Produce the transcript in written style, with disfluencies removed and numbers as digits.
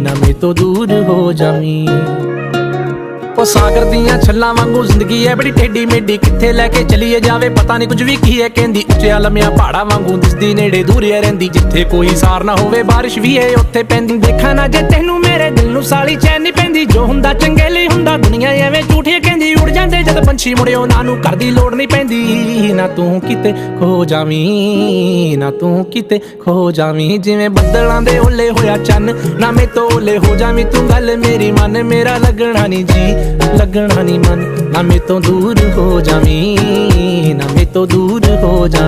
ना मेरे तो दूर हो जावी। ओ सागर दियां छल्लां वांगू जिंदगी है बड़ी टेढ़ी मेढ़ी, कित्थे लैके चलीए जावे पता नहीं कुछ भी की है कहंदी। उच्चिया लम्मिया पहाड़ा वांगू दिसदी नेड़े दूर रहिंदी, जिथे कोई सार ना होवे बारिश भी है उत्थे पैंदी। देखा ना जे तैनू मेरे दिल नू साली चैन नहीं पैंदी, जो हुंदा चंगे लई हुंदा दुनिया एवें झूठी कहंदी। उड़ जांदे जद पंछी मुड़े उन्हां नू घर दी लोड़ नहीं पैंदी। ना तू किते खो जावीं, ना तू किते खो जावीं, जिवें बदलां दे ओले होया चन्न, ना मैं तो ओले हो जावीं। तू गल मेरी मन, मेरा लगना नहीं जी लगना नहीं मन, ना मैं तो दूर हो जावीं, ना मैं तो दूर हो जावीं।